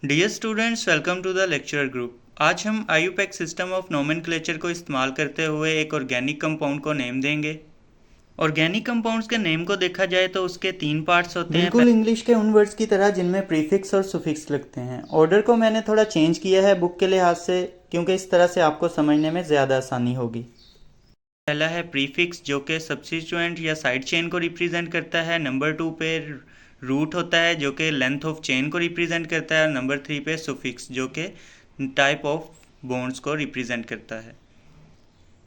Dear students, welcome to the lecture group. आज हम IUPAC system of nomenclature को इस्तेमाल करते हुए एक ऑर्गेनिक कंपाउंड को नेम देंगे। ऑर्गेनिक कंपाउंड्स के नेम को देखा जाए तो उसके 3 पार्ट्स होते हैं। बिल्कुल इंग्लिश के उन वर्ड्स की तरह जिनमें प्रीफिक्स और सुफिक्स लगते हैं। ऑर्डर को मैंने थोड़ा चेंज किया है बुक के लिहाज से, क्योंकि इस तरह से आपको समझने में ज़्यादा आसानी होगी। पहला है प्रीफिक्स, जो कि सब्स्टिट्यूएंट या साइड चेन को रिप्रेजेंट करता है। नंबर 2 पे रूट होता है, जो कि लेंथ ऑफ चेन को रिप्रेजेंट करता है। और नंबर 3 पे सुफिक्स, जो कि टाइप ऑफ बॉन्ड्स को रिप्रेजेंट करता है।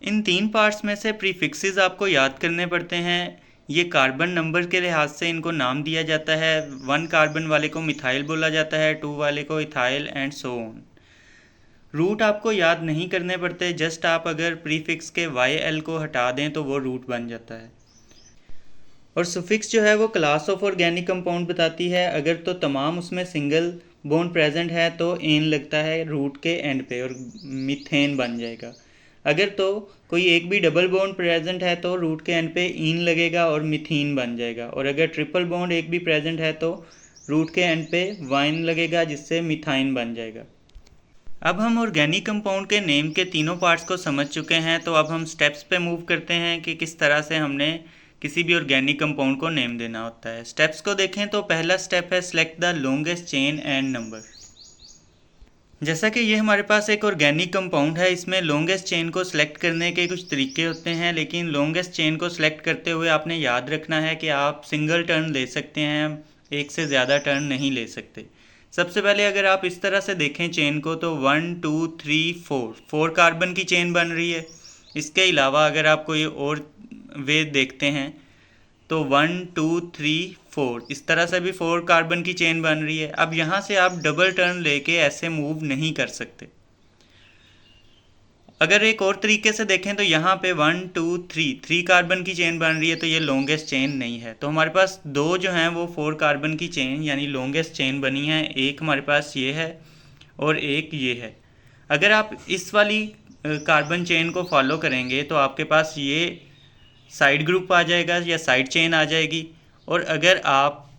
इन 3 पार्ट्स में से प्रीफिक्सेस आपको याद करने पड़ते हैं। ये कार्बन नंबर के लिहाज से इनको नाम दिया जाता है। 1 कार्बन वाले को मिथाइल बोला जाता है, 2 वाले को ethyl and so on. Root आपको याद नहीं करने पड़ते, जस्ट आप अगर प्रीफिक्स के YL को हटा दें तो वो रूट बन जाता है। और सुफिक्स जो है वो क्लास ऑफ ऑर्गेनिक कंपाउंड बताती है। अगर तो तमाम उसमें सिंगल बॉन्ड प्रेजेंट है तो एन लगता है रूट के एंड पे और मीथेन बन जाएगा। अगर तो कोई एक भी डबल बॉन्ड प्रेजेंट है तो रूट के एंड पे ईन लगेगा और मिथीन बन जाएगा। और अगर ट्रिपल बॉन्ड एक भी प्रेजेंट है तो रूट के एंड पे वाइन लगेगा, जिससे मिथाइन बन जाएगा। अब हम ऑर्गेनिक कंपाउंड के नेम के तीनों पार्ट्स को समझ चुके हैं, तो अब हम स्टेप्स पे मूव करते हैं कि किस तरह से हमने किसी भी ऑर्गेनिक कंपाउंड को नेम देना होता है। स्टेप्स को देखें तो पहला स्टेप है select the longest chain and number. जैसा कि ये हमारे पास एक ऑर्गेनिक कंपाउंड है, इसमें लॉन्गेस्ट चेन को सिलेक्ट करने के कुछ तरीके होते हैं, लेकिन लॉन्गेस्ट चेन को सिलेक्ट करते हुए आपने याद रखना है कि आप सिंगल टर्न ले सकते हैं, एक से ज़्यादा टर्न नहीं ले सकते। सबसे पहले अगर आप इस तरह से देखें चेन को तो 1 2 3 4 कार्बन की चेन बन रही है। इसके अलावा अगर आप कोई और वे देखते हैं तो 1 2 3 4 इस तरह से भी 4 कार्बन की चेन बन रही है। अब यहाँ से आप डबल टर्न लेके ऐसे मूव नहीं कर सकते। अगर एक और तरीके से देखें तो यहाँ पे 1 2 3 कार्बन की चेन बन रही है, तो ये लॉन्गेस्ट चेन नहीं है। तो हमारे पास दो जो हैं वो 4 कार्बन की चेन यानी लॉन्गेस्ट चेन बनी है। एक हमारे पास ये है और एक ये है। अगर आप इस वाली कार्बन चेन को फॉलो करेंगे तो आपके पास ये साइड ग्रुप आ जाएगा या साइड चेन आ जाएगी। और अगर आप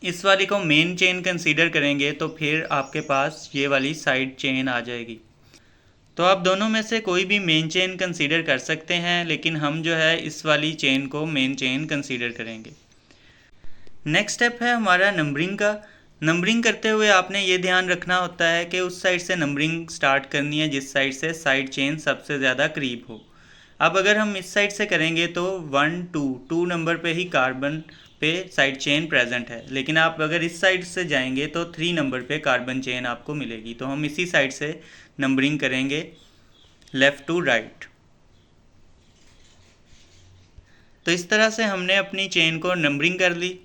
इस वाली को मेन चेन कंसीडर करेंगे तो फिर आपके पास ये वाली साइड चेन आ जाएगी। तो आप दोनों में से कोई भी मेन चेन कंसीडर कर सकते हैं, लेकिन हम जो है इस वाली चेन को मेन चेन कंसीडर करेंगे। नेक्स्ट स्टेप है हमारा नंबरिंग का। नंबरिंग करते हुए आपने ये ध्यान रखना होता है कि उस साइड से नंबरिंग स्टार्ट करनी है जिस साइड से साइड चेन सबसे ज़्यादा करीब हो। अब अगर हम इस साइड से करेंगे तो 1 2 नंबर पे ही कार्बन पे साइड चेन प्रेजेंट है, लेकिन आप अगर इस साइड से जाएंगे तो 3 नंबर पे कार्बन चेन आपको मिलेगी। तो हम इसी साइड से नंबरिंग करेंगे लेफ़्ट टू राइट। तो इस तरह से हमने अपनी चेन को नंबरिंग कर ली।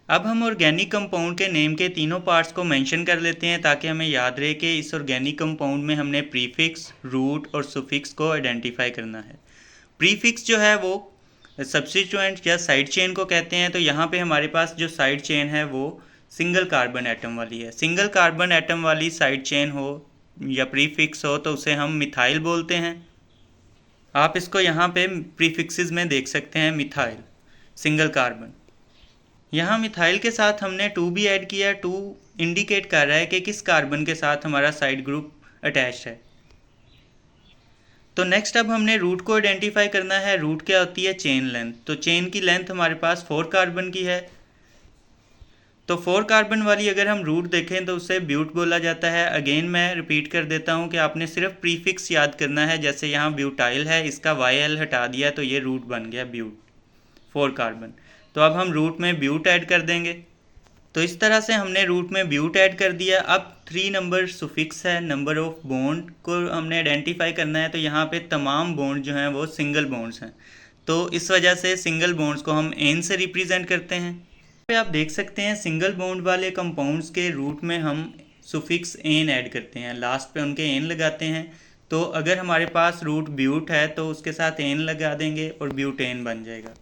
अब हम ऑर्गेनिक कंपाउंड के नेम के तीनों पार्ट्स को मेंशन कर लेते हैं ताकि हमें याद रहे कि इस ऑर्गेनिक कंपाउंड में हमने प्रीफिक्स, रूट और सुफिक्स को आइडेंटिफाई करना है। प्रीफिक्स जो है वो सब्स्टिट्यूएंट या साइड चेन को कहते हैं। तो यहाँ पे हमारे पास जो साइड चेन है वो सिंगल कार्बन एटम वाली है। सिंगल कार्बन एटम वाली साइड चेन हो या प्रीफिक्स हो तो उसे हम मिथाइल बोलते हैं। आप इसको यहाँ पे प्रीफिक्सेस में देख सकते हैं, मिथाइल सिंगल कार्बन। यहाँ मिथाइल के साथ हमने 2 भी ऐड किया। 2 इंडिकेट कर रहा है कि किस कार्बन के साथ हमारा साइड ग्रुप अटैच्ड है। तो नेक्स्ट अब हमने रूट को आइडेंटिफाई करना है। रूट क्या होती है? Chain length. तो चेन की लेंथ हमारे पास 4 कार्बन की है। तो 4 कार्बन वाली अगर हम रूट देखें तो उसे ब्यूट बोला जाता है। अगेन मैं रिपीट कर देता हूँ कि आपने सिर्फ प्रीफिक्स याद करना है। जैसे यहाँ ब्यूटाइल है, इसका YL हटा दिया तो ये रूट बन गया ब्यूट, 4 कार्बन। तो अब हम रूट में ब्यूट ऐड कर देंगे। तो इस तरह से हमने रूट में ब्यूट ऐड कर दिया। अब 3 नंबर सुफिक्स है, नंबर ऑफ बॉन्ड को हमने आइडेंटिफाई करना है। तो यहाँ पे तमाम बॉन्ड जो हैं वो सिंगल बॉन्ड्स हैं, तो इस वजह से सिंगल बॉन्ड्स को हम एन से रिप्रेजेंट करते हैं। पे आप देख सकते हैं सिंगल बॉन्ड वाले कंपाउंड्स के रूट में हम सुफिक्स एन ऐड करते हैं, लास्ट पे उनके एन लगाते हैं। तो अगर हमारे पास रूट ब्यूट है तो उसके साथ एन लगा देंगे और ब्यूटेन बन जाएगा।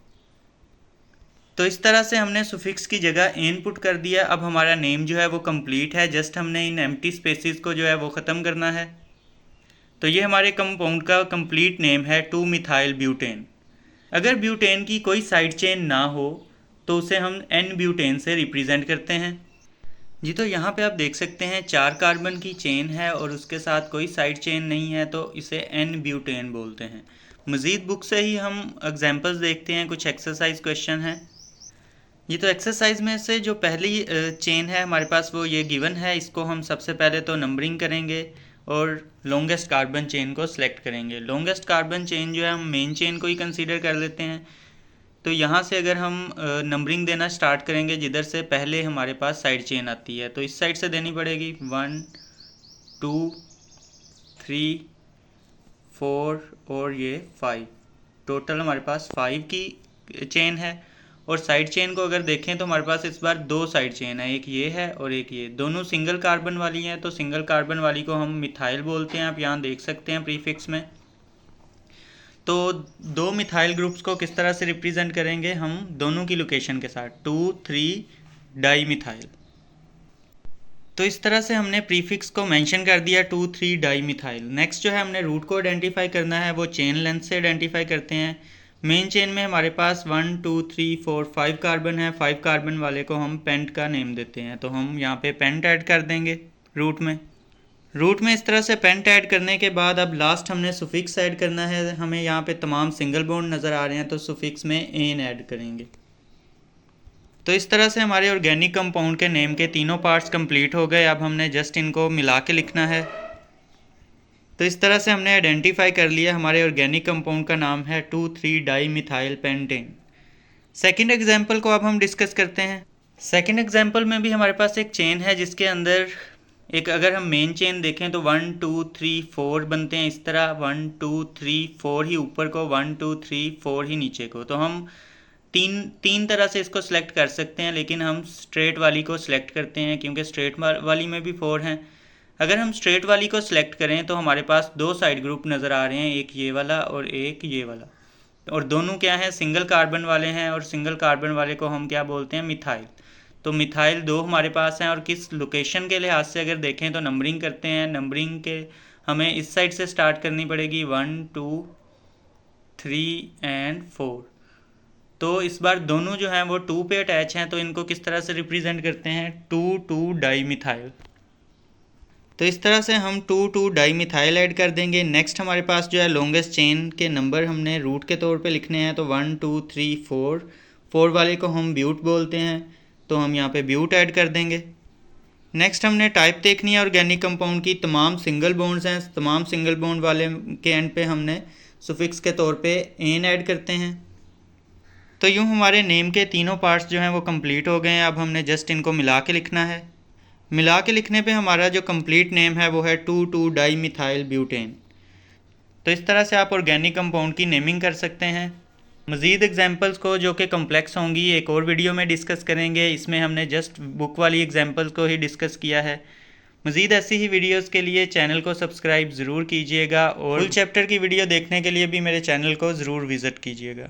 तो इस तरह से हमने सुफिक्स की जगह एन पुट कर दिया। अब हमारा नेम जो है वो कंप्लीट है। जस्ट हमने इन एम्प्टी स्पेसेस को जो है वो ख़त्म करना है। तो ये हमारे कंपाउंड का कंप्लीट नेम है 2 मिथाइल ब्यूटेन। अगर ब्यूटेन की कोई साइड चेन ना हो तो उसे हम एन ब्यूटेन से रिप्रेजेंट करते हैं। जी, तो यहाँ पे आप देख सकते हैं 4 कार्बन की चेन है और उसके साथ कोई साइड चेन नहीं है, तो इसे एन ब्यूटेन बोलते हैं। मज़ीद बुक से ही हम एग्जांपल्स देखते हैं, कुछ एक्सरसाइज क्वेश्चन हैं। ये तो एक्सरसाइज में से जो पहली चेन है हमारे पास वो ये गिवन है, इसको हम सबसे पहले तो नंबरिंग करेंगे और लॉन्गेस्ट कार्बन चेन को सिलेक्ट करेंगे। लॉन्गेस्ट कार्बन चेन जो है हम मेन चेन को ही कंसीडर कर लेते हैं। तो यहाँ से अगर हम नंबरिंग देना स्टार्ट करेंगे, जिधर से पहले हमारे पास साइड चेन आती है, तो इस साइड से देनी पड़ेगी 1 2 3 4 और ये 5। टोटल हमारे पास 5 की चेन है। और साइड चेन को अगर देखें तो हमारे पास इस बार 2 साइड चेन है, एक ये है और एक ये, दोनों सिंगल कार्बन वाली हैं। तो सिंगल कार्बन वाली को हम मिथाइल बोलते हैं, आप यहाँ देख सकते हैं प्रीफिक्स में। तो 2 मिथाइल ग्रुप्स को किस तरह से रिप्रेजेंट करेंगे हम, दोनों की लोकेशन के साथ 2 3 डाई मिथाइल। तो इस तरह से हमने प्रीफिक्स को मेंशन कर दिया 2 3 डाई मिथाइल। नेक्स्ट जो है हमने रूट को आइडेंटिफाई करना है, वो चेन लेंथ से आइडेंटिफाई करते हैं। मेन चेन में हमारे पास 1 2 3 4 5 कार्बन है। 5 कार्बन वाले को हम पेंट का नेम देते हैं, तो हम यहाँ पे पेंट ऐड कर देंगे रूट में। रूट में इस तरह से पेंट ऐड करने के बाद अब लास्ट हमने सुफिक्स ऐड करना है। हमें यहाँ पे तमाम सिंगल बॉन्ड नज़र आ रहे हैं, तो सुफिक्स में एन ऐड करेंगे। तो इस तरह से हमारे ऑर्गेनिक कंपाउंड के नेम के तीनों पार्ट्स कंप्लीट हो गए। अब हमने जस्ट इनको मिला के लिखना है। तो इस तरह से हमने आइडेंटिफाई कर लिया हमारे ऑर्गेनिक कंपाउंड का नाम है 2 3 di methyl pentane. Second example को अब हम डिस्कस करते हैं। सेकेंड एग्जाम्पल में भी हमारे पास एक चेन है, जिसके अंदर एक, अगर हम मेन चेन देखें तो 1 2 3 4 बनते हैं इस तरह, 1 2 3 4 ही ऊपर को, 1 2 3 4 ही नीचे को। तो हम तीन तरह से इसको सिलेक्ट कर सकते हैं, लेकिन हम स्ट्रेट वाली को सिलेक्ट करते हैं क्योंकि स्ट्रेट वाली में भी 4 हैं। अगर हम स्ट्रेट वाली को सिलेक्ट करें तो हमारे पास 2 साइड ग्रुप नज़र आ रहे हैं, एक ये वाला और एक ये वाला, और दोनों क्या हैं, सिंगल कार्बन वाले हैं। और सिंगल कार्बन वाले को हम क्या बोलते हैं, मिथाइल। तो मिथाइल 2 हमारे पास हैं। और किस लोकेशन के लिहाज से अगर देखें तो नंबरिंग करते हैं। नंबरिंग के हमें इस साइड से स्टार्ट करनी पड़ेगी, 1 2 3 एंड 4। तो इस बार दोनों जो हैं वो 2 पे अटैच हैं, तो इनको किस तरह से रिप्रेजेंट करते हैं, 2 2 डाई मिथाइल। तो इस तरह से हम 2 2 डाई मिथाइल ऐड कर देंगे। नेक्स्ट हमारे पास जो है लॉन्गेस्ट चेन के नंबर हमने रूट के तौर पे लिखने हैं, तो 1 2 3 4 वाले को हम ब्यूट बोलते हैं, तो हम यहाँ पे ब्यूट ऐड कर देंगे। नेक्स्ट हमने टाइप देखनी है ऑर्गेनिक कंपाउंड की। तमाम सिंगल बॉन्ड्स हैं, तमाम सिंगल बॉन्ड वाले के एंड पे हमने सुफिक्स के तौर पे एन ऐड करते हैं। तो यूँ हमारे नेम के तीनों पार्ट्स जो हैं वो कंप्लीट हो गए हैं। अब हमने जस्ट इनको मिला के लिखना है। मिला के लिखने पे हमारा जो कंप्लीट नेम है वो है 2 2 डाई मिथाइल ब्यूटेन। तो इस तरह से आप ऑर्गेनिक कंपाउंड की नेमिंग कर सकते हैं। मज़ीद एग्जांपल्स को जो कि कॉम्प्लेक्स होंगी एक और वीडियो में डिस्कस करेंगे। इसमें हमने जस्ट बुक वाली एग्जांपल्स को ही डिस्कस किया है। मज़ीद ऐसी ही वीडियोस के लिए चैनल को सब्सक्राइब ज़रूर कीजिएगा और फुल चैप्टर की वीडियो देखने के लिए भी मेरे चैनल को ज़रूर विज़िट कीजिएगा।